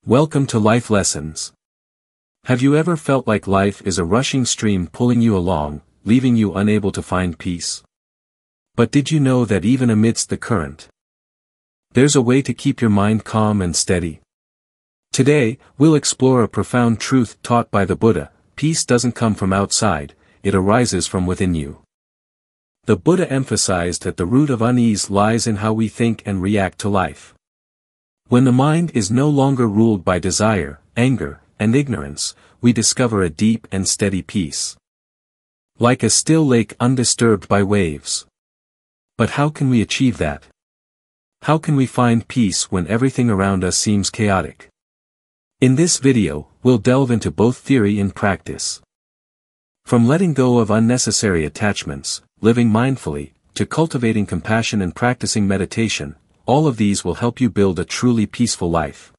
Welcome to Life Lessons. Have you ever felt like life is a rushing stream pulling you along, leaving you unable to find peace? But did you know that even amidst the current, there's a way to keep your mind calm and steady? Today, we'll explore a profound truth taught by the Buddha: peace doesn't come from outside, it arises from within you. The Buddha emphasized that the root of unease lies in how we think and react to life. When the mind is no longer ruled by desire, anger, and ignorance, we discover a deep and steady peace, like a still lake undisturbed by waves. But how can we achieve that? How can we find peace when everything around us seems chaotic? In this video, we'll delve into both theory and practice. From letting go of unnecessary attachments, living mindfully, to cultivating compassion and practicing meditation, all of these will help you build a truly peaceful life.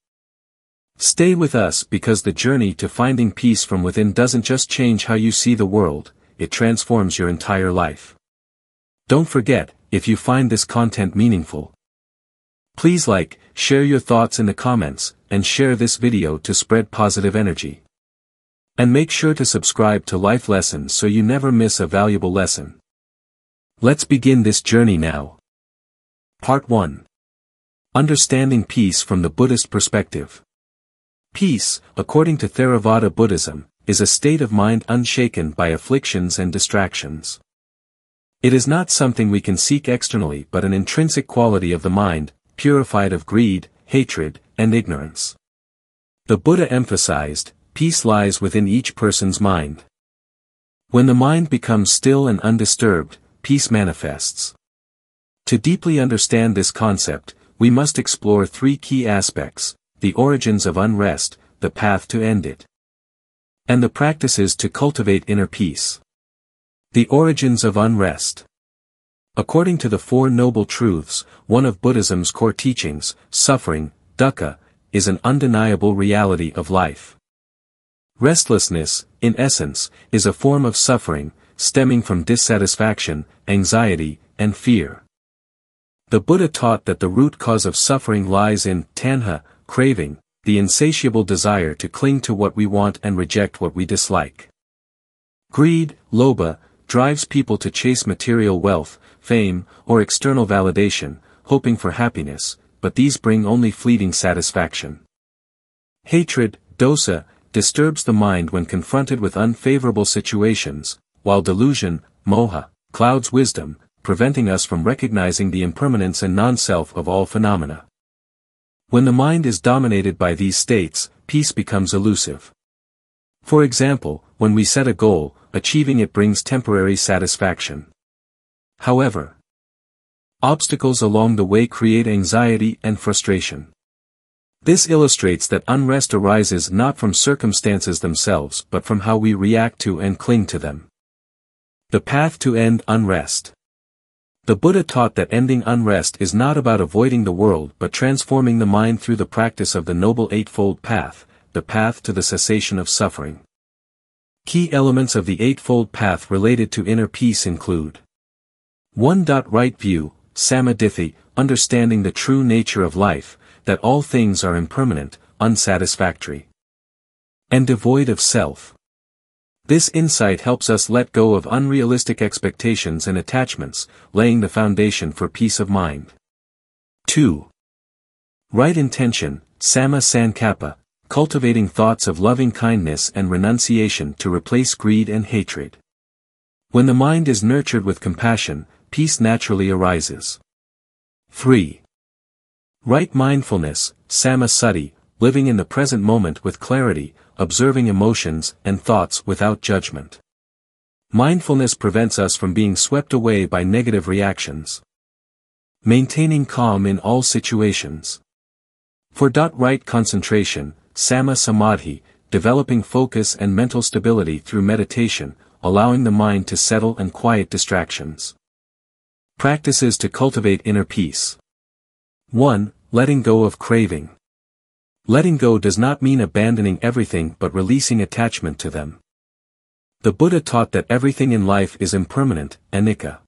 Stay with us because the journey to finding peace from within doesn't just change how you see the world, it transforms your entire life. Don't forget, if you find this content meaningful, please like, share your thoughts in the comments, and share this video to spread positive energy. And make sure to subscribe to Life Lessons so you never miss a valuable lesson. Let's begin this journey now. Part 1. Understanding peace from the Buddhist perspective. Peace, according to Theravada Buddhism, is a state of mind unshaken by afflictions and distractions. It is not something we can seek externally but an intrinsic quality of the mind, purified of greed, hatred, and ignorance. The Buddha emphasized, peace lies within each person's mind. When the mind becomes still and undisturbed, peace manifests. To deeply understand this concept, we must explore three key aspects: the origins of unrest, the path to end it, and the practices to cultivate inner peace. The origins of unrest. According to the Four Noble Truths, one of Buddhism's core teachings, suffering, dukkha, is an undeniable reality of life. Restlessness, in essence, is a form of suffering, stemming from dissatisfaction, anxiety, and fear. The Buddha taught that the root cause of suffering lies in tanha, craving, the insatiable desire to cling to what we want and reject what we dislike. Greed, lobha, drives people to chase material wealth, fame, or external validation, hoping for happiness, but these bring only fleeting satisfaction. Hatred, dosa, disturbs the mind when confronted with unfavorable situations, while delusion, moha, clouds wisdom, preventing us from recognizing the impermanence and non-self of all phenomena. When the mind is dominated by these states, peace becomes elusive. For example, when we set a goal, achieving it brings temporary satisfaction. However, obstacles along the way create anxiety and frustration. This illustrates that unrest arises not from circumstances themselves but from how we react to and cling to them. The path to end unrest. The Buddha taught that ending unrest is not about avoiding the world but transforming the mind through the practice of the Noble Eightfold Path, the path to the cessation of suffering. Key elements of the Eightfold Path related to inner peace include 1. Right view, samadhi, understanding the true nature of life, that all things are impermanent, unsatisfactory, and devoid of self. This insight helps us let go of unrealistic expectations and attachments, laying the foundation for peace of mind. 2. Right intention, samma sankappa, cultivating thoughts of loving kindness and renunciation to replace greed and hatred. When the mind is nurtured with compassion, peace naturally arises. 3. Right mindfulness, samma sati, living in the present moment with clarity, observing emotions and thoughts without judgment. Mindfulness prevents us from being swept away by negative reactions. Maintaining calm in all situations. 4. Right concentration, samma samadhi, developing focus and mental stability through meditation, allowing the mind to settle and quiet distractions. Practices to cultivate inner peace. 1. Letting go of craving. Letting go does not mean abandoning everything but releasing attachment to them. The Buddha taught that everything in life is impermanent, anicca.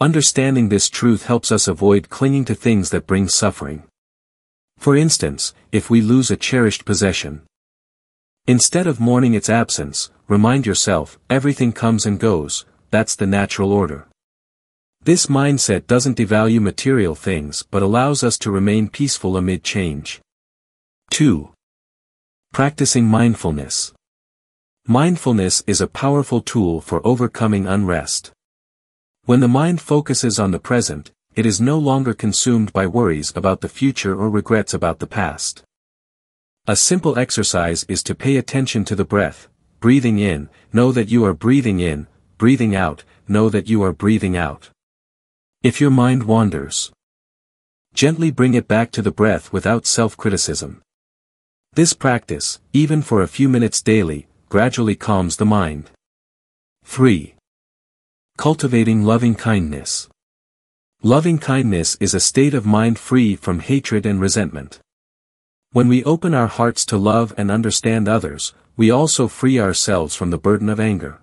Understanding this truth helps us avoid clinging to things that bring suffering. For instance, if we lose a cherished possession, instead of mourning its absence, remind yourself, everything comes and goes, that's the natural order. This mindset doesn't devalue material things but allows us to remain peaceful amid change. 2. Practicing mindfulness. Mindfulness is a powerful tool for overcoming unrest. When the mind focuses on the present, it is no longer consumed by worries about the future or regrets about the past. A simple exercise is to pay attention to the breath. Breathing in, know that you are breathing in; breathing out, know that you are breathing out. If your mind wanders, gently bring it back to the breath without self-criticism. This practice, even for a few minutes daily, gradually calms the mind. 3. Cultivating loving-kindness. Loving-kindness is a state of mind free from hatred and resentment. When we open our hearts to love and understand others, we also free ourselves from the burden of anger.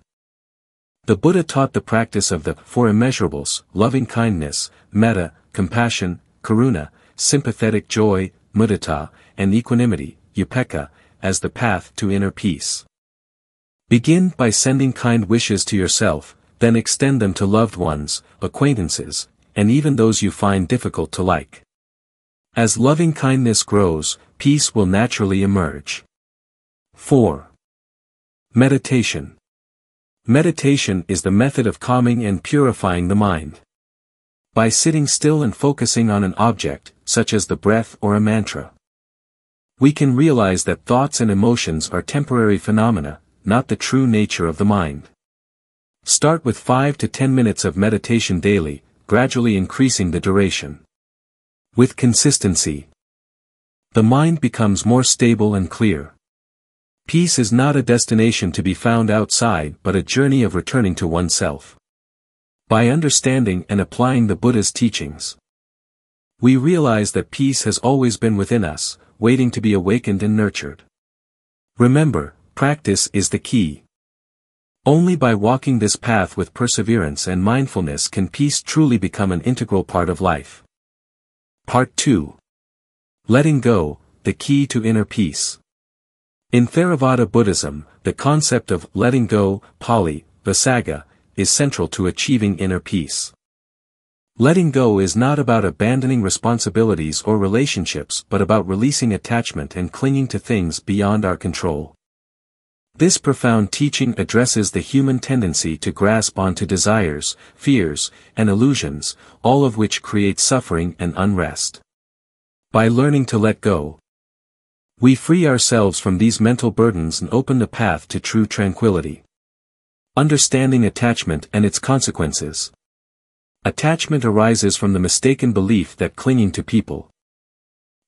The Buddha taught the practice of the four immeasurables: loving-kindness, metta, compassion, karuna, sympathetic joy, mudita, and equanimity, upekkha, as the path to inner peace. Begin by sending kind wishes to yourself, then extend them to loved ones, acquaintances, and even those you find difficult to like. As loving-kindness grows, peace will naturally emerge. 4. Meditation. Meditation is the method of calming and purifying the mind. By sitting still and focusing on an object, such as the breath or a mantra, we can realize that thoughts and emotions are temporary phenomena, not the true nature of the mind. Start with 5 to 10 minutes of meditation daily, gradually increasing the duration. With consistency, the mind becomes more stable and clear. Peace is not a destination to be found outside but a journey of returning to oneself. By understanding and applying the Buddha's teachings, we realize that peace has always been within us, waiting to be awakened and nurtured. Remember, practice is the key. Only by walking this path with perseverance and mindfulness can peace truly become an integral part of life. Part 2. Letting go, the key to inner peace. In Theravada Buddhism, the concept of letting go, Pali, Visagga, is central to achieving inner peace. Letting go is not about abandoning responsibilities or relationships but about releasing attachment and clinging to things beyond our control. This profound teaching addresses the human tendency to grasp onto desires, fears, and illusions, all of which create suffering and unrest. By learning to let go, we free ourselves from these mental burdens and open the path to true tranquility. Understanding attachment and its consequences. Attachment arises from the mistaken belief that clinging to people,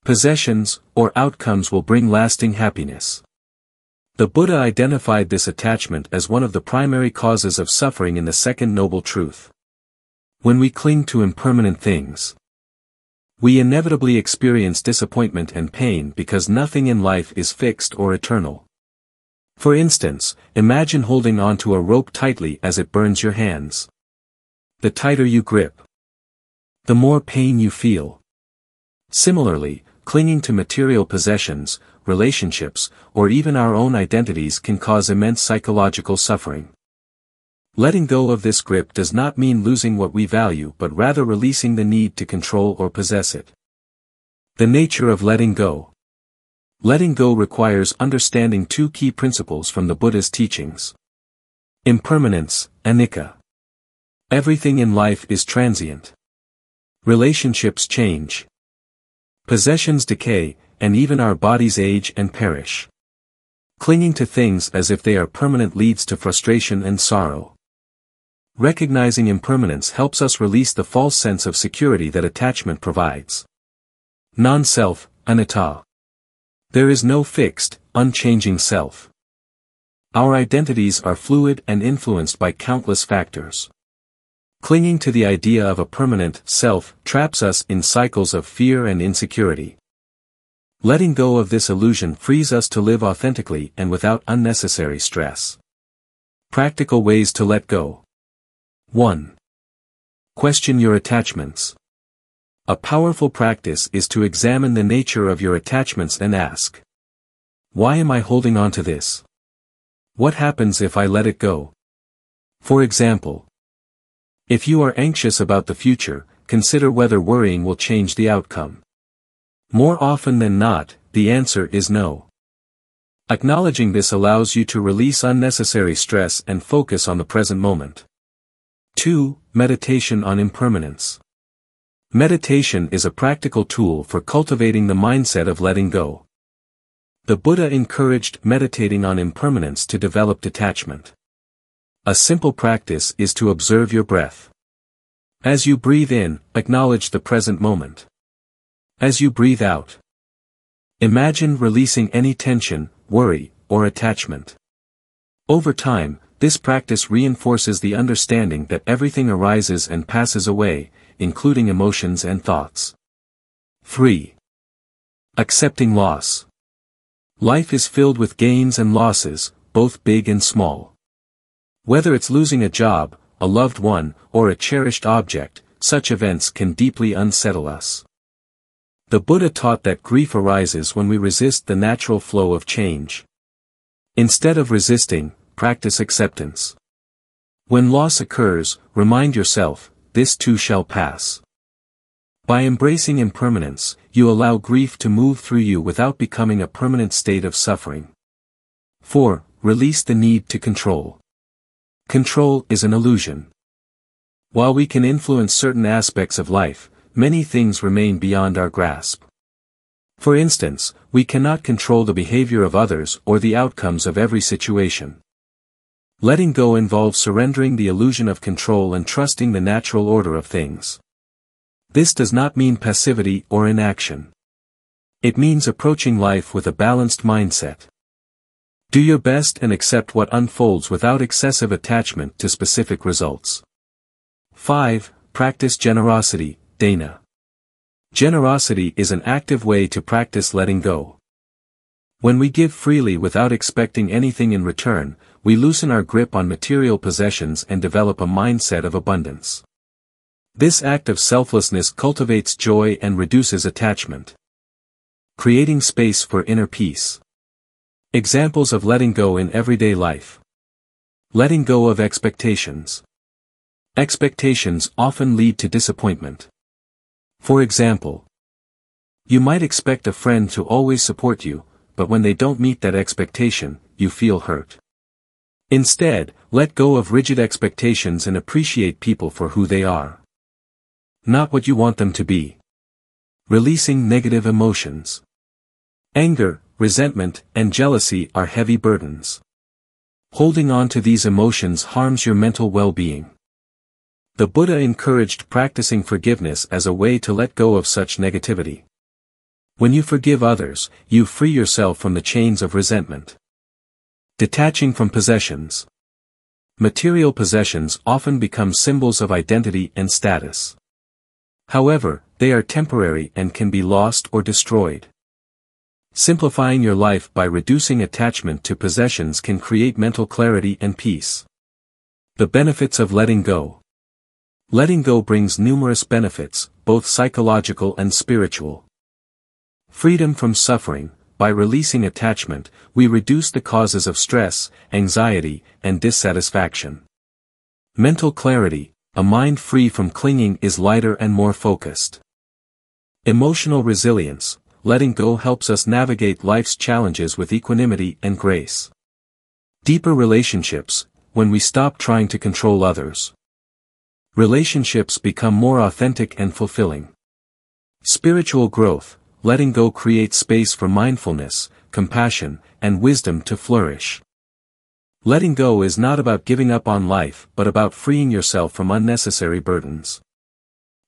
possessions, or outcomes will bring lasting happiness. The Buddha identified this attachment as one of the primary causes of suffering in the Second Noble Truth. When we cling to impermanent things, we inevitably experience disappointment and pain because nothing in life is fixed or eternal. For instance, imagine holding onto a rope tightly as it burns your hands. The tighter you grip, the more pain you feel. Similarly, clinging to material possessions, relationships, or even our own identities can cause immense psychological suffering. Letting go of this grip does not mean losing what we value but rather releasing the need to control or possess it. The nature of letting go. Letting go requires understanding two key principles from the Buddha's teachings. Impermanence, anicca. Everything in life is transient. Relationships change. Possessions decay, and even our bodies age and perish. Clinging to things as if they are permanent leads to frustration and sorrow. Recognizing impermanence helps us release the false sense of security that attachment provides. Non-self, anatta. There is no fixed, unchanging self. Our identities are fluid and influenced by countless factors. Clinging to the idea of a permanent self traps us in cycles of fear and insecurity. Letting go of this illusion frees us to live authentically and without unnecessary stress. Practical ways to let go. 1. Question your attachments. A powerful practice is to examine the nature of your attachments and ask, why am I holding on to this? What happens if I let it go? For example, if you are anxious about the future, consider whether worrying will change the outcome. More often than not, the answer is no. Acknowledging this allows you to release unnecessary stress and focus on the present moment. 2. Meditation on impermanence. Meditation is a practical tool for cultivating the mindset of letting go. The Buddha encouraged meditating on impermanence to develop detachment. A simple practice is to observe your breath. As you breathe in, acknowledge the present moment. As you breathe out, imagine releasing any tension, worry, or attachment. Over time, this practice reinforces the understanding that everything arises and passes away, including emotions and thoughts. 3. Accepting loss. Life is filled with gains and losses, both big and small. Whether it's losing a job, a loved one, or a cherished object, such events can deeply unsettle us. The Buddha taught that grief arises when we resist the natural flow of change. Instead of resisting, practice acceptance. When loss occurs, remind yourself, this too shall pass. By embracing impermanence, you allow grief to move through you without becoming a permanent state of suffering. 4. Release the need to control. Control is an illusion. While we can influence certain aspects of life, many things remain beyond our grasp. For instance, we cannot control the behavior of others or the outcomes of every situation. Letting go involves surrendering the illusion of control and trusting the natural order of things. This does not mean passivity or inaction. It means approaching life with a balanced mindset. Do your best and accept what unfolds without excessive attachment to specific results. 5. Practice generosity, dana. Generosity is an active way to practice letting go. When we give freely without expecting anything in return, we loosen our grip on material possessions and develop a mindset of abundance. This act of selflessness cultivates joy and reduces attachment, creating space for inner peace. Examples of letting go in everyday life. Letting go of expectations. Expectations often lead to disappointment. For example, you might expect a friend to always support you, but when they don't meet that expectation, you feel hurt. Instead, let go of rigid expectations and appreciate people for who they are, not what you want them to be. Releasing negative emotions. Anger, resentment, and jealousy are heavy burdens. Holding on to these emotions harms your mental well-being. The Buddha encouraged practicing forgiveness as a way to let go of such negativity. When you forgive others, you free yourself from the chains of resentment. Detaching from possessions. Material possessions often become symbols of identity and status. However, they are temporary and can be lost or destroyed. Simplifying your life by reducing attachment to possessions can create mental clarity and peace. The benefits of letting go. Letting go brings numerous benefits, both psychological and spiritual. Freedom from suffering. By releasing attachment, we reduce the causes of stress, anxiety, and dissatisfaction. Mental clarity. A mind free from clinging is lighter and more focused. Emotional resilience. Letting go helps us navigate life's challenges with equanimity and grace. Deeper relationships. When we stop trying to control others, relationships become more authentic and fulfilling. Spiritual growth. Letting go creates space for mindfulness, compassion, and wisdom to flourish. Letting go is not about giving up on life but about freeing yourself from unnecessary burdens.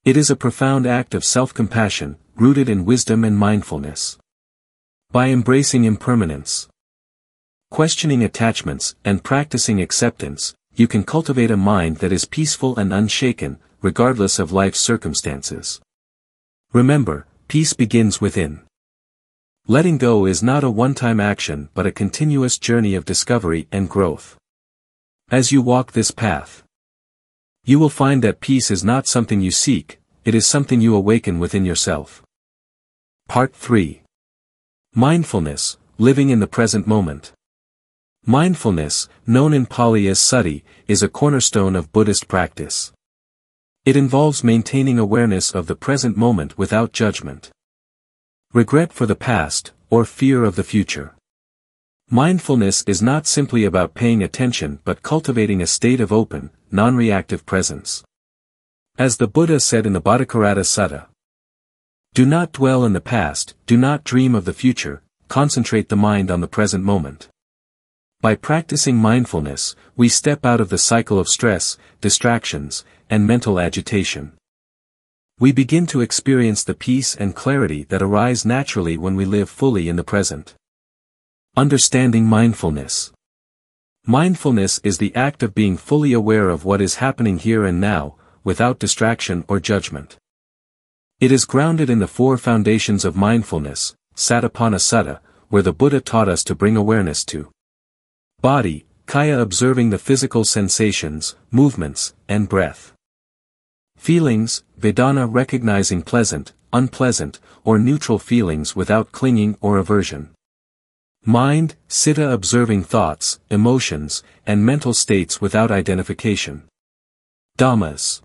It is a profound act of self-compassion, rooted in wisdom and mindfulness. By embracing impermanence, questioning attachments, and practicing acceptance, you can cultivate a mind that is peaceful and unshaken, regardless of life's circumstances. Remember, peace begins within. Letting go is not a one-time action but a continuous journey of discovery and growth. As you walk this path, you will find that peace is not something you seek, it is something you awaken within yourself. Part 3. Mindfulness, living in the present moment. Mindfulness, known in Pali as sati, is a cornerstone of Buddhist practice. It involves maintaining awareness of the present moment without judgment, regret for the past, or fear of the future. Mindfulness is not simply about paying attention but cultivating a state of open, non-reactive presence. As the Buddha said in the Bhattacharya Sutta, "Do not dwell in the past, do not dream of the future, concentrate the mind on the present moment." By practicing mindfulness, we step out of the cycle of stress, distractions, and mental agitation. We begin to experience the peace and clarity that arise naturally when we live fully in the present. Understanding mindfulness. Mindfulness is the act of being fully aware of what is happening here and now, without distraction or judgment. It is grounded in the 4 foundations of mindfulness, Satipatthana Sutta, where the Buddha taught us to bring awareness to body, kaya, observing the physical sensations, movements, and breath. Feelings, vedana, recognizing pleasant, unpleasant, or neutral feelings without clinging or aversion. Mind, citta, observing thoughts, emotions, and mental states without identification. Dhammas,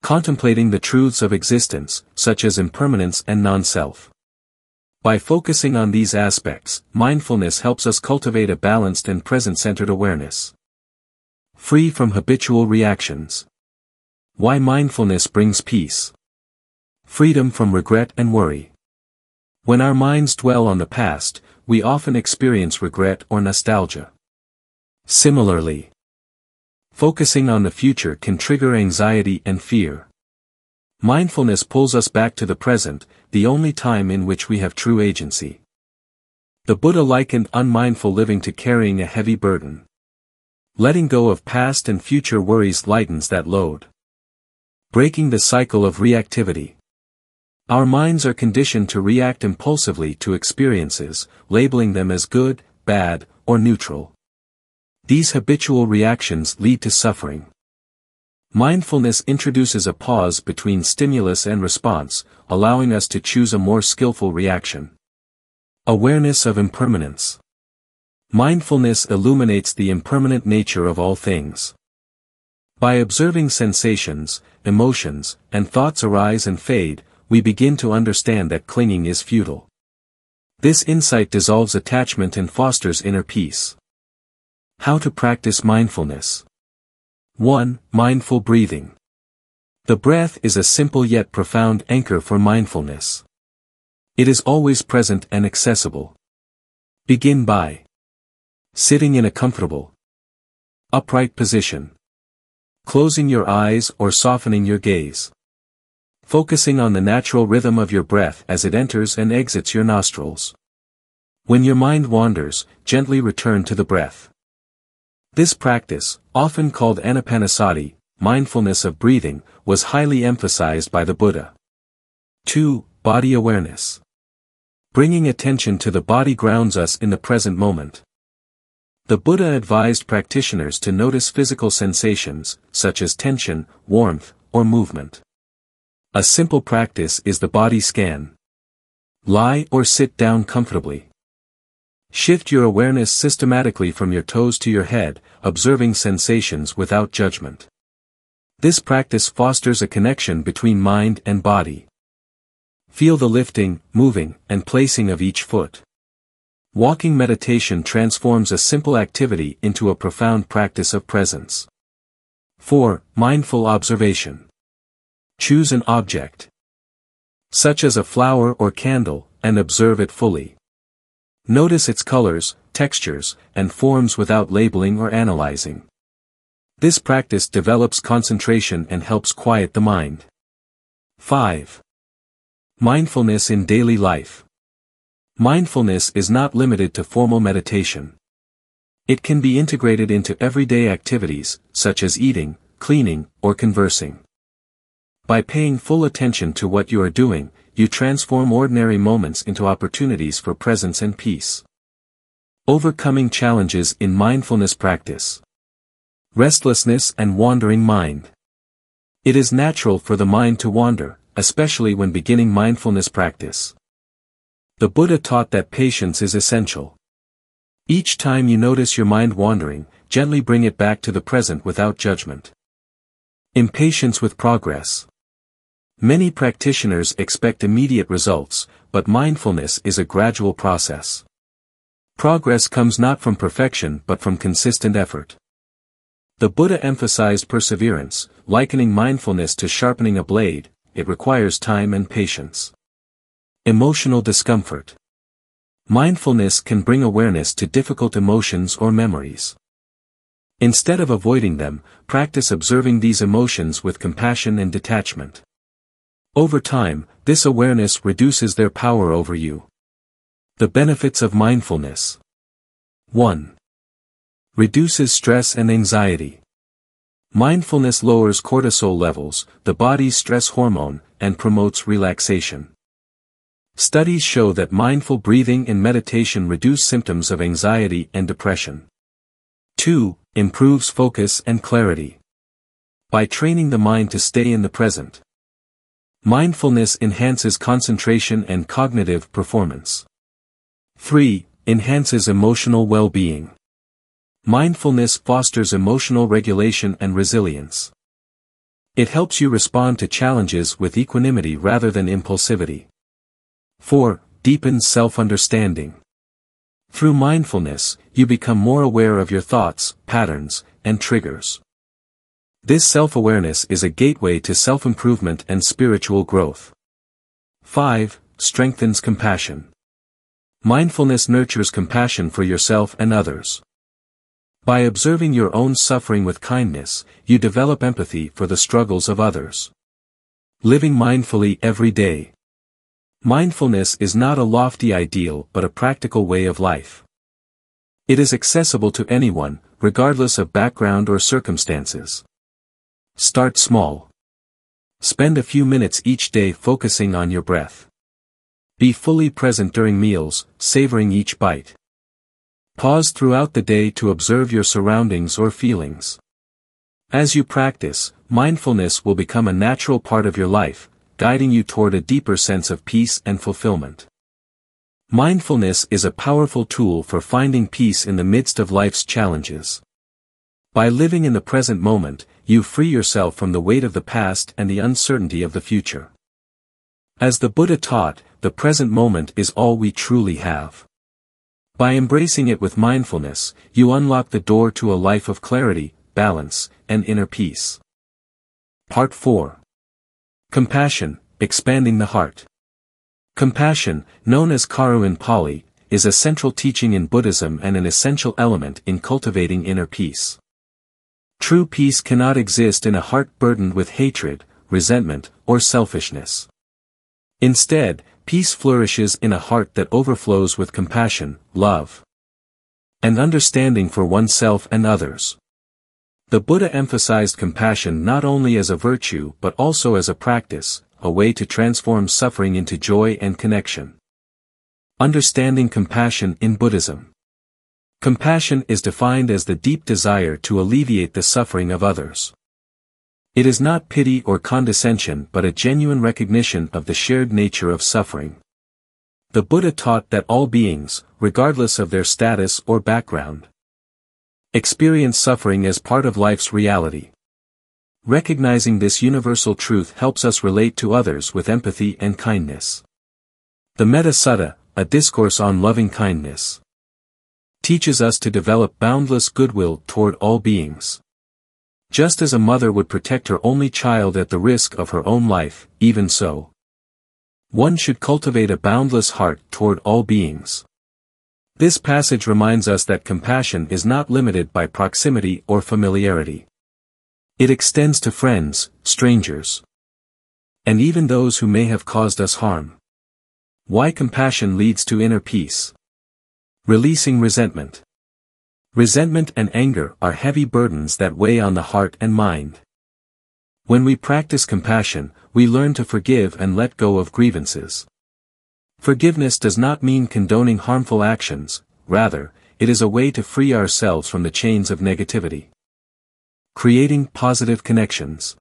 contemplating the truths of existence, such as impermanence and non-self. By focusing on these aspects, mindfulness helps us cultivate a balanced and present-centered awareness, free from habitual reactions. Why mindfulness brings peace. Freedom from regret and worry. When our minds dwell on the past, we often experience regret or nostalgia. Similarly, focusing on the future can trigger anxiety and fear. Mindfulness pulls us back to the present, the only time in which we have true agency. The Buddha likened unmindful living to carrying a heavy burden. Letting go of past and future worries lightens that load. Breaking the cycle of reactivity. Our minds are conditioned to react impulsively to experiences, labeling them as good, bad, or neutral. These habitual reactions lead to suffering. Mindfulness introduces a pause between stimulus and response, allowing us to choose a more skillful reaction. Awareness of impermanence. Mindfulness illuminates the impermanent nature of all things. By observing sensations, emotions, and thoughts arise and fade, we begin to understand that clinging is futile. This insight dissolves attachment and fosters inner peace. How to practice mindfulness. 1. Mindful breathing. The breath is a simple yet profound anchor for mindfulness. It is always present and accessible. Begin by sitting in a comfortable, upright position, closing your eyes or softening your gaze, focusing on the natural rhythm of your breath as it enters and exits your nostrils. When your mind wanders, gently return to the breath. This practice, often called anapanasati, mindfulness of breathing, was highly emphasized by the Buddha. 2. Body awareness. Bringing attention to the body grounds us in the present moment. The Buddha advised practitioners to notice physical sensations, such as tension, warmth, or movement. A simple practice is the body scan. Lie or sit down comfortably. Shift your awareness systematically from your toes to your head, observing sensations without judgment. This practice fosters a connection between mind and body. Feel the lifting, moving, and placing of each foot. Walking meditation transforms a simple activity into a profound practice of presence. 4. Mindful observation. Choose an object, such as a flower or candle, and observe it fully. Notice its colors, textures, and forms without labeling or analyzing. This practice develops concentration and helps quiet the mind. 5. Mindfulness in daily life. Mindfulness is not limited to formal meditation. It can be integrated into everyday activities, such as eating, cleaning, or conversing. By paying full attention to what you are doing, you transform ordinary moments into opportunities for presence and peace. Overcoming challenges in mindfulness practice. Restlessness and wandering mind. It is natural for the mind to wander, especially when beginning mindfulness practice. The Buddha taught that patience is essential. Each time you notice your mind wandering, gently bring it back to the present without judgment. Impatience with progress. Many practitioners expect immediate results, but mindfulness is a gradual process. Progress comes not from perfection but from consistent effort. The Buddha emphasized perseverance, likening mindfulness to sharpening a blade. It requires time and patience. Emotional discomfort. Mindfulness can bring awareness to difficult emotions or memories. Instead of avoiding them, practice observing these emotions with compassion and detachment. Over time, this awareness reduces their power over you. The benefits of mindfulness. 1. Reduces stress and anxiety. Mindfulness lowers cortisol levels, the body's stress hormone, and promotes relaxation. Studies show that mindful breathing and meditation reduce symptoms of anxiety and depression. 2. Improves focus and clarity. By training the mind to stay in the present, mindfulness enhances concentration and cognitive performance. 3. Enhances emotional well-being. Mindfulness fosters emotional regulation and resilience. It helps you respond to challenges with equanimity rather than impulsivity. 4. Deepens self-understanding. Through mindfulness, you become more aware of your thoughts, patterns, and triggers. This self-awareness is a gateway to self-improvement and spiritual growth. 5. Strengthens compassion. Mindfulness nurtures compassion for yourself and others. By observing your own suffering with kindness, you develop empathy for the struggles of others. Living mindfully every day. Mindfulness is not a lofty ideal but a practical way of life. It is accessible to anyone, regardless of background or circumstances. Start small. Spend a few minutes each day focusing on your breath. Be fully present during meals, savoring each bite. Pause throughout the day to observe your surroundings or feelings. As you practice, mindfulness will become a natural part of your life, guiding you toward a deeper sense of peace and fulfillment. Mindfulness is a powerful tool for finding peace in the midst of life's challenges. By living in the present moment, you free yourself from the weight of the past and the uncertainty of the future. As the Buddha taught, the present moment is all we truly have. By embracing it with mindfulness, you unlock the door to a life of clarity, balance, and inner peace. Part 4. Compassion, expanding the heart. Compassion, known as karu in Pali, is a central teaching in Buddhism and an essential element in cultivating inner peace. True peace cannot exist in a heart burdened with hatred, resentment, or selfishness. Instead, peace flourishes in a heart that overflows with compassion, love, and understanding for oneself and others. The Buddha emphasized compassion not only as a virtue but also as a practice, a way to transform suffering into joy and connection. Understanding compassion in Buddhism. Compassion is defined as the deep desire to alleviate the suffering of others. It is not pity or condescension but a genuine recognition of the shared nature of suffering. The Buddha taught that all beings, regardless of their status or background, experience suffering as part of life's reality. Recognizing this universal truth helps us relate to others with empathy and kindness. The Metta Sutta, a discourse on loving kindness, teaches us to develop boundless goodwill toward all beings. Just as a mother would protect her only child at the risk of her own life, even so, one should cultivate a boundless heart toward all beings. This passage reminds us that compassion is not limited by proximity or familiarity. It extends to friends, strangers, and even those who may have caused us harm. Why compassion leads to inner peace. Releasing resentment. Resentment and anger are heavy burdens that weigh on the heart and mind. When we practice compassion, we learn to forgive and let go of grievances. Forgiveness does not mean condoning harmful actions, rather, it is a way to free ourselves from the chains of negativity. Creating positive connections.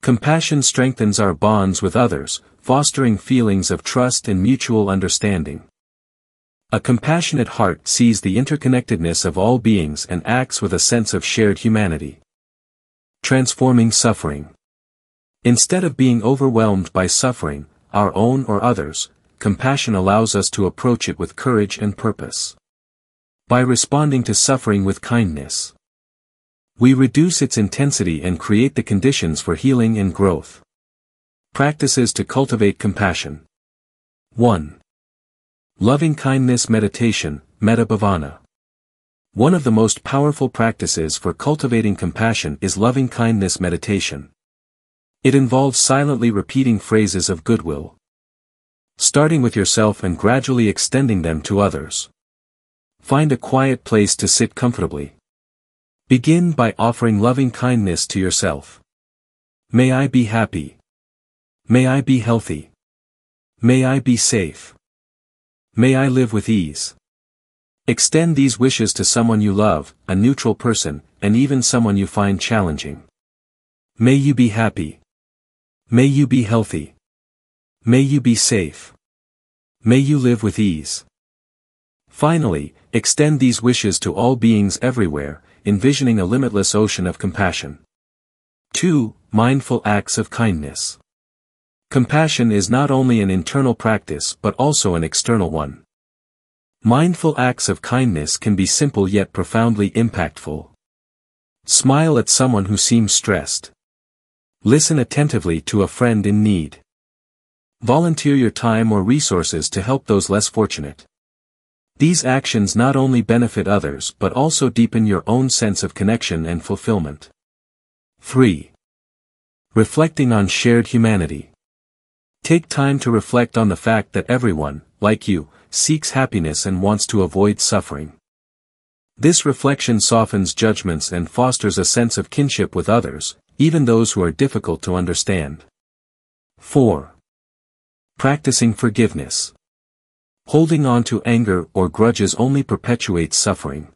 Compassion strengthens our bonds with others, fostering feelings of trust and mutual understanding. A compassionate heart sees the interconnectedness of all beings and acts with a sense of shared humanity. Transforming suffering. Instead of being overwhelmed by suffering, our own or others, compassion allows us to approach it with courage and purpose. By responding to suffering with kindness, we reduce its intensity and create the conditions for healing and growth. Practices to cultivate compassion. 1. Loving kindness meditation, metta bhavana. One of the most powerful practices for cultivating compassion is loving kindness meditation. It involves silently repeating phrases of goodwill, starting with yourself and gradually extending them to others. Find a quiet place to sit comfortably. Begin by offering loving kindness to yourself. May I be happy. May I be healthy. May I be safe. May I live with ease. Extend these wishes to someone you love, a neutral person, and even someone you find challenging. May you be happy. May you be healthy. May you be safe. May you live with ease. Finally, extend these wishes to all beings everywhere, envisioning a limitless ocean of compassion. 2. Mindful acts of kindness. Compassion is not only an internal practice but also an external one. Mindful acts of kindness can be simple yet profoundly impactful. Smile at someone who seems stressed. Listen attentively to a friend in need. Volunteer your time or resources to help those less fortunate. These actions not only benefit others but also deepen your own sense of connection and fulfillment. 3. Reflecting on shared humanity. Take time to reflect on the fact that everyone, like you, seeks happiness and wants to avoid suffering. This reflection softens judgments and fosters a sense of kinship with others, even those who are difficult to understand. 4. Practicing forgiveness. Holding on to anger or grudges only perpetuates suffering.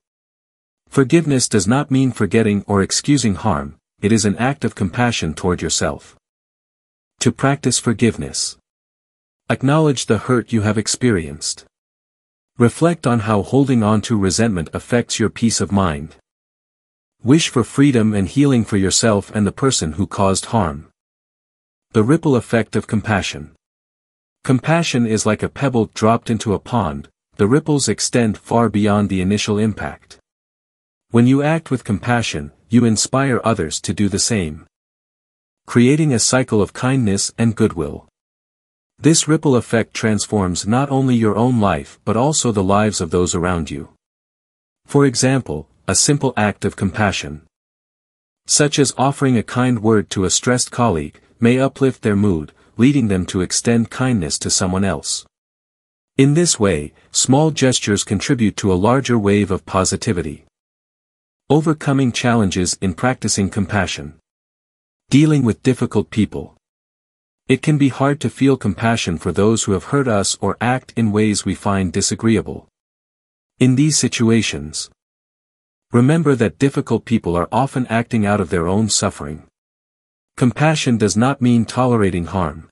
Forgiveness does not mean forgetting or excusing harm, it is an act of compassion toward yourself. To practice forgiveness, acknowledge the hurt you have experienced. Reflect on how holding on to resentment affects your peace of mind. Wish for freedom and healing for yourself and the person who caused harm. The ripple effect of compassion. Compassion is like a pebble dropped into a pond, the ripples extend far beyond the initial impact. When you act with compassion, you inspire others to do the same, creating a cycle of kindness and goodwill. This ripple effect transforms not only your own life but also the lives of those around you. For example, a simple act of compassion, such as offering a kind word to a stressed colleague, may uplift their mood, leading them to extend kindness to someone else. In this way, small gestures contribute to a larger wave of positivity. Overcoming challenges in practicing compassion. Dealing with difficult people. It can be hard to feel compassion for those who have hurt us or act in ways we find disagreeable. In these situations, remember that difficult people are often acting out of their own suffering. Compassion does not mean tolerating harm,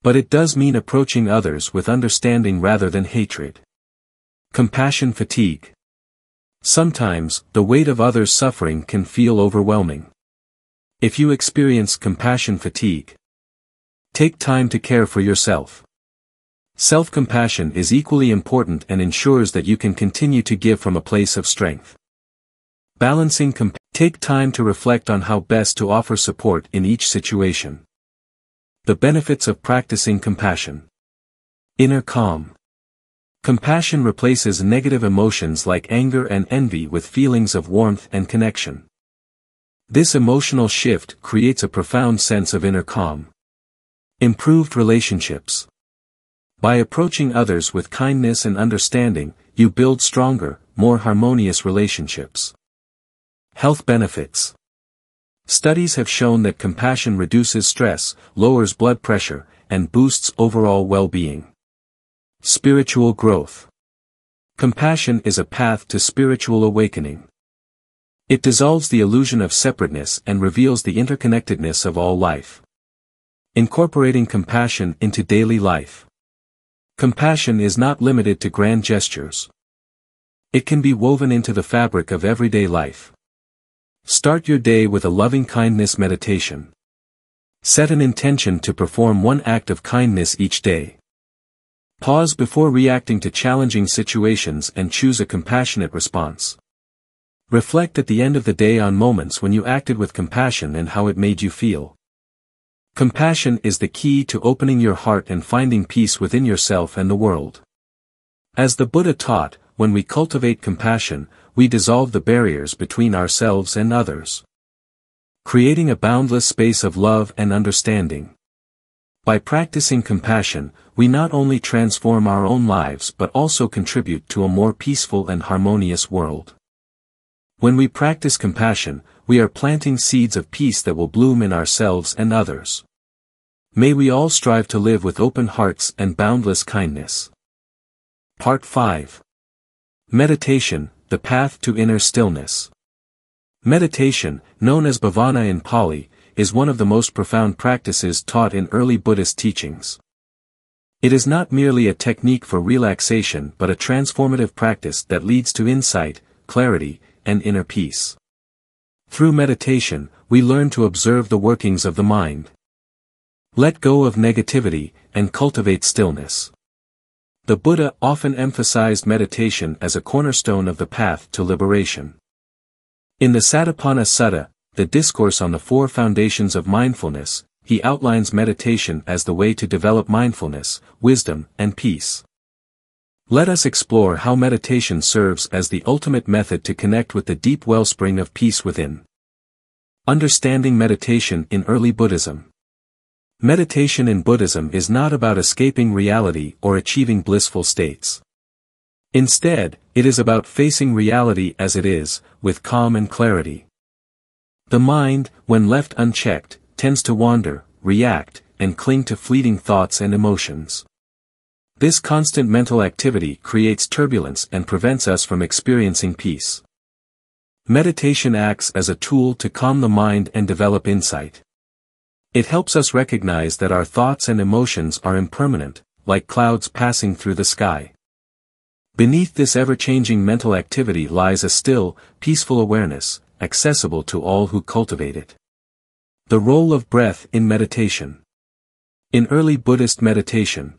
but it does mean approaching others with understanding rather than hatred. Compassion fatigue. Sometimes, the weight of others' suffering can feel overwhelming. If you experience compassion fatigue, take time to care for yourself. Self-compassion is equally important and ensures that you can continue to give from a place of strength. Balancing compassion. Take time to reflect on how best to offer support in each situation. The benefits of practicing compassion. Inner calm. Compassion replaces negative emotions like anger and envy with feelings of warmth and connection. This emotional shift creates a profound sense of inner calm. Improved relationships. By approaching others with kindness and understanding, you build stronger, more harmonious relationships. Health benefits. Studies have shown that compassion reduces stress, lowers blood pressure, and boosts overall well-being. Spiritual growth. Compassion is a path to spiritual awakening. It dissolves the illusion of separateness and reveals the interconnectedness of all life. Incorporating compassion into daily life. Compassion is not limited to grand gestures. It can be woven into the fabric of everyday life. Start your day with a loving-kindness meditation. Set an intention to perform one act of kindness each day. Pause before reacting to challenging situations and choose a compassionate response. Reflect at the end of the day on moments when you acted with compassion and how it made you feel. Compassion is the key to opening your heart and finding peace within yourself and the world. As the Buddha taught, when we cultivate compassion, we dissolve the barriers between ourselves and others, creating a boundless space of love and understanding. By practicing compassion, we not only transform our own lives but also contribute to a more peaceful and harmonious world. When we practice compassion, we are planting seeds of peace that will bloom in ourselves and others. May we all strive to live with open hearts and boundless kindness. Part 5. Meditation, the path to inner stillness. Meditation, known as bhavana in Pali, is one of the most profound practices taught in early Buddhist teachings. It is not merely a technique for relaxation but a transformative practice that leads to insight, clarity, and inner peace. Through meditation, we learn to observe the workings of the mind, let go of negativity, and cultivate stillness. The Buddha often emphasized meditation as a cornerstone of the path to liberation. In the Satipatthana Sutta, the discourse on the 4 foundations of mindfulness, he outlines meditation as the way to develop mindfulness, wisdom, and peace. Let us explore how meditation serves as the ultimate method to connect with the deep wellspring of peace within. Understanding meditation in early Buddhism. Meditation in Buddhism is not about escaping reality or achieving blissful states. Instead, it is about facing reality as it is, with calm and clarity. The mind, when left unchecked, tends to wander, react, and cling to fleeting thoughts and emotions. This constant mental activity creates turbulence and prevents us from experiencing peace. Meditation acts as a tool to calm the mind and develop insight. It helps us recognize that our thoughts and emotions are impermanent, like clouds passing through the sky. Beneath this ever-changing mental activity lies a still, peaceful awareness, accessible to all who cultivate it. The role of breath in meditation. In early Buddhist meditation,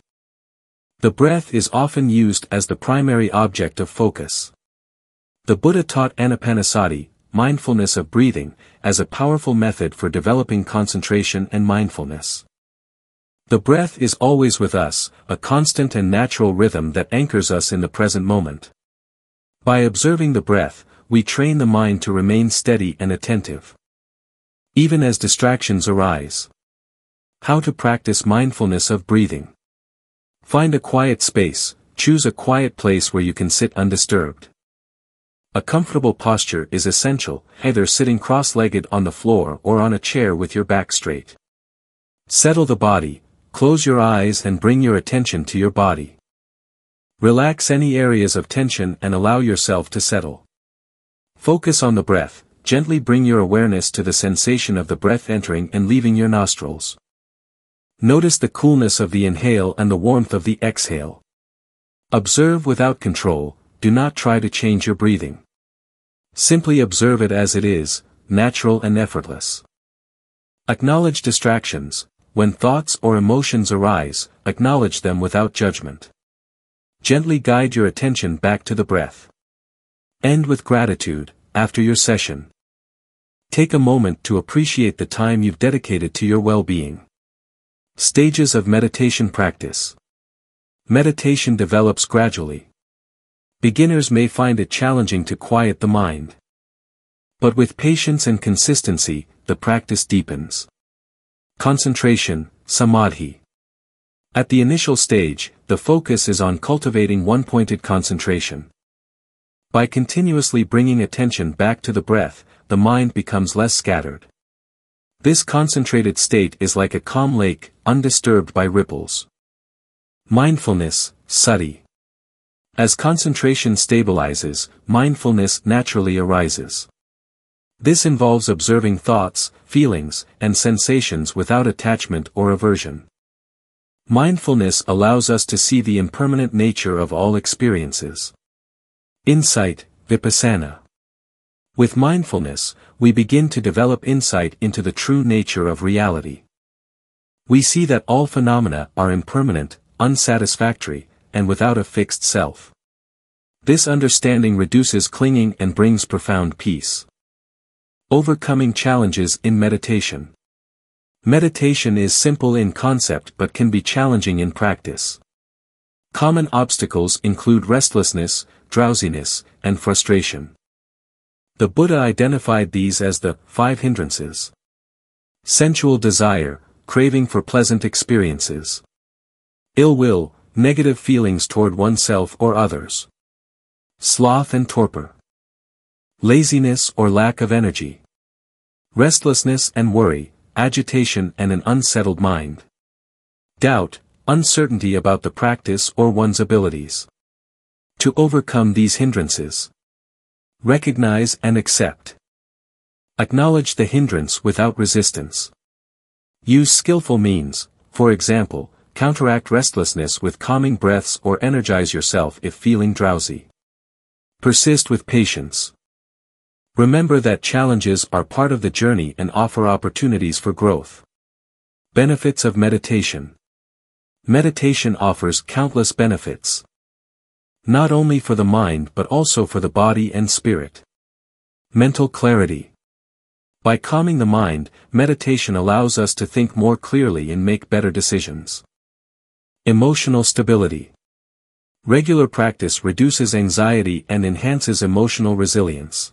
the breath is often used as the primary object of focus. The Buddha taught anapanasati, mindfulness of breathing, as a powerful method for developing concentration and mindfulness. The breath is always with us, a constant and natural rhythm that anchors us in the present moment. By observing the breath, we train the mind to remain steady and attentive, even as distractions arise. How to practice mindfulness of breathing. Find a quiet space, choose a quiet place where you can sit undisturbed. A comfortable posture is essential, either sitting cross-legged on the floor or on a chair with your back straight. Settle the body, close your eyes and bring your attention to your body. Relax any areas of tension and allow yourself to settle. Focus on the breath, gently bring your awareness to the sensation of the breath entering and leaving your nostrils. Notice the coolness of the inhale and the warmth of the exhale. Observe without control, do not try to change your breathing. Simply observe it as it is, natural and effortless. Acknowledge distractions. When thoughts or emotions arise, acknowledge them without judgment. Gently guide your attention back to the breath. End with gratitude. After your session, take a moment to appreciate the time you've dedicated to your well-being. Stages of meditation practice. Meditation develops gradually. Beginners may find it challenging to quiet the mind. But with patience and consistency, the practice deepens. Concentration, samadhi. At the initial stage, the focus is on cultivating one-pointed concentration. By continuously bringing attention back to the breath, the mind becomes less scattered. This concentrated state is like a calm lake, undisturbed by ripples. Mindfulness, sati. As concentration stabilizes, mindfulness naturally arises. This involves observing thoughts, feelings, and sensations without attachment or aversion. Mindfulness allows us to see the impermanent nature of all experiences. Insight, vipassana. With mindfulness, we begin to develop insight into the true nature of reality. We see that all phenomena are impermanent, unsatisfactory, and without a fixed self. This understanding reduces clinging and brings profound peace. Overcoming challenges in meditation. Meditation is simple in concept but can be challenging in practice. Common obstacles include restlessness, drowsiness, and frustration. The Buddha identified these as the 5 hindrances. Sensual desire, craving for pleasant experiences. Ill will, negative feelings toward oneself or others. Sloth and torpor. Laziness or lack of energy. Restlessness and worry, agitation and an unsettled mind. Doubt, uncertainty about the practice or one's abilities. To overcome these hindrances. Recognize and accept. Acknowledge the hindrance without resistance. Use skillful means, for example, counteract restlessness with calming breaths or energize yourself if feeling drowsy. Persist with patience. Remember that challenges are part of the journey and offer opportunities for growth. Benefits of meditation. Meditation offers countless benefits. Not only for the mind but also for the body and spirit. Mental clarity. By calming the mind, meditation allows us to think more clearly and make better decisions. Emotional stability. Regular practice reduces anxiety and enhances emotional resilience.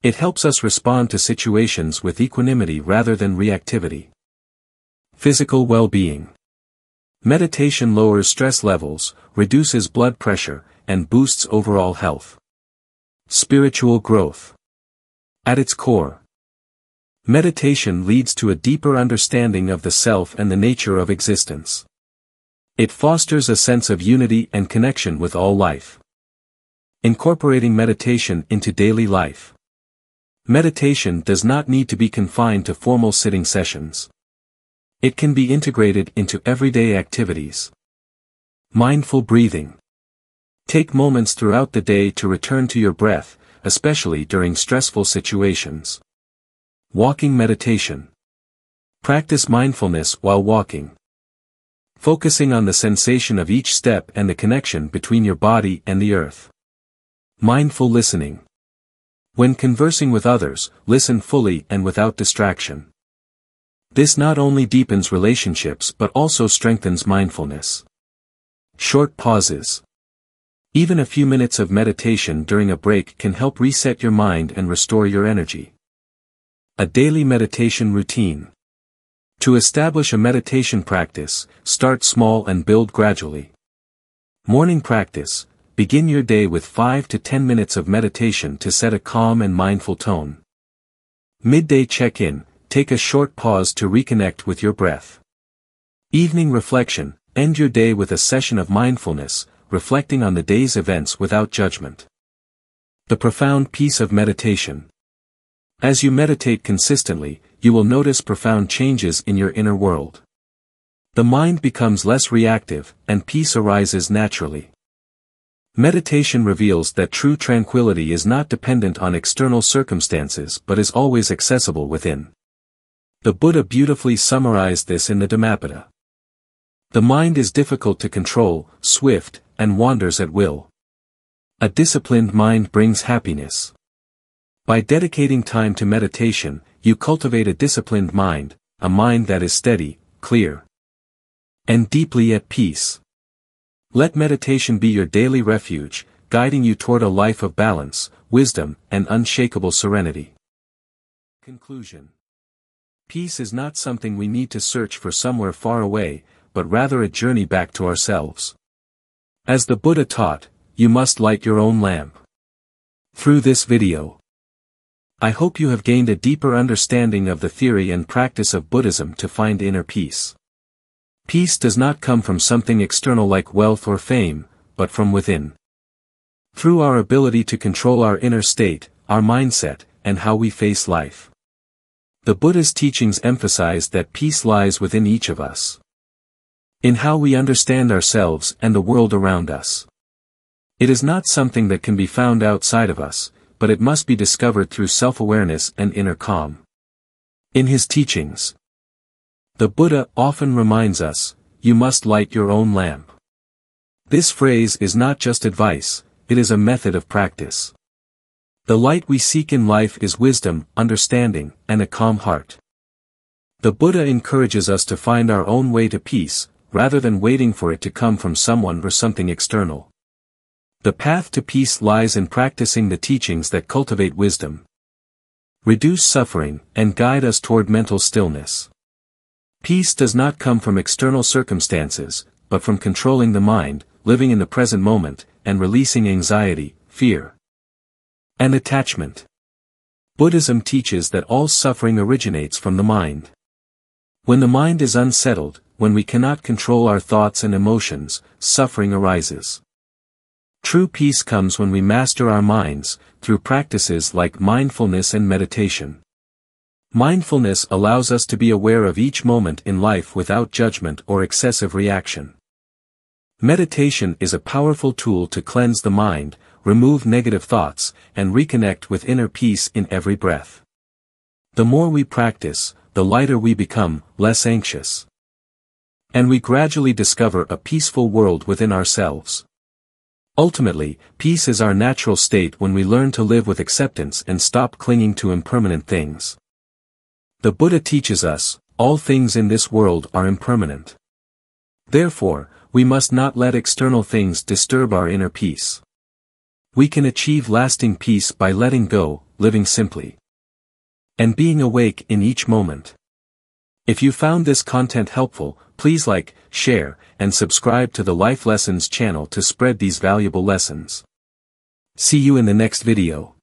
It helps us respond to situations with equanimity rather than reactivity. Physical well-being. Meditation lowers stress levels, reduces blood pressure, and boosts overall health. Spiritual growth. At its core, meditation leads to a deeper understanding of the self and the nature of existence. It fosters a sense of unity and connection with all life. Incorporating meditation into daily life. Meditation does not need to be confined to formal sitting sessions. It can be integrated into everyday activities. Mindful breathing. Take moments throughout the day to return to your breath, especially during stressful situations. Walking meditation. Practice mindfulness while walking. Focusing on the sensation of each step and the connection between your body and the earth. Mindful listening. When conversing with others, listen fully and without distraction. This not only deepens relationships but also strengthens mindfulness. Short pauses. Even a few minutes of meditation during a break can help reset your mind and restore your energy. A daily meditation routine. To establish a meditation practice, start small and build gradually. Morning practice. Begin your day with 5 to 10 minutes of meditation to set a calm and mindful tone. Midday check-in. Take a short pause to reconnect with your breath. Evening reflection. End your day with a session of mindfulness, reflecting on the day's events without judgment. The profound peace of meditation. As you meditate consistently, you will notice profound changes in your inner world. The mind becomes less reactive, and peace arises naturally. Meditation reveals that true tranquility is not dependent on external circumstances but is always accessible within. The Buddha beautifully summarized this in the Dhammapada. The mind is difficult to control, swift, and wanders at will. A disciplined mind brings happiness. By dedicating time to meditation, you cultivate a disciplined mind, a mind that is steady, clear, and deeply at peace. Let meditation be your daily refuge, guiding you toward a life of balance, wisdom, and unshakable serenity. Conclusion. Peace is not something we need to search for somewhere far away, but rather a journey back to ourselves. As the Buddha taught, you must light your own lamp. Through this video, I hope you have gained a deeper understanding of the theory and practice of Buddhism to find inner peace. Peace does not come from something external like wealth or fame, but from within. Through our ability to control our inner state, our mindset, and how we face life. The Buddha's teachings emphasize that peace lies within each of us. In how we understand ourselves and the world around us. It is not something that can be found outside of us, but it must be discovered through self-awareness and inner calm. In his teachings, the Buddha often reminds us, "You must light your own lamp." This phrase is not just advice, it is a method of practice. The light we seek in life is wisdom, understanding, and a calm heart. The Buddha encourages us to find our own way to peace, rather than waiting for it to come from someone or something external. The path to peace lies in practicing the teachings that cultivate wisdom, reduce suffering, and guide us toward mental stillness. Peace does not come from external circumstances, but from controlling the mind, living in the present moment, and releasing anxiety, fear, and attachment. Buddhism teaches that all suffering originates from the mind. When the mind is unsettled, when we cannot control our thoughts and emotions, suffering arises. True peace comes when we master our minds, through practices like mindfulness and meditation. Mindfulness allows us to be aware of each moment in life without judgment or excessive reaction. Meditation is a powerful tool to cleanse the mind, remove negative thoughts, and reconnect with inner peace in every breath. The more we practice, the lighter we become, less anxious. And we gradually discover a peaceful world within ourselves. Ultimately, peace is our natural state when we learn to live with acceptance and stop clinging to impermanent things. The Buddha teaches us, all things in this world are impermanent. Therefore, we must not let external things disturb our inner peace. We can achieve lasting peace by letting go, living simply, and being awake in each moment. If you found this content helpful, please like, share, and subscribe to the Life Lessons channel to spread these valuable lessons. See you in the next video.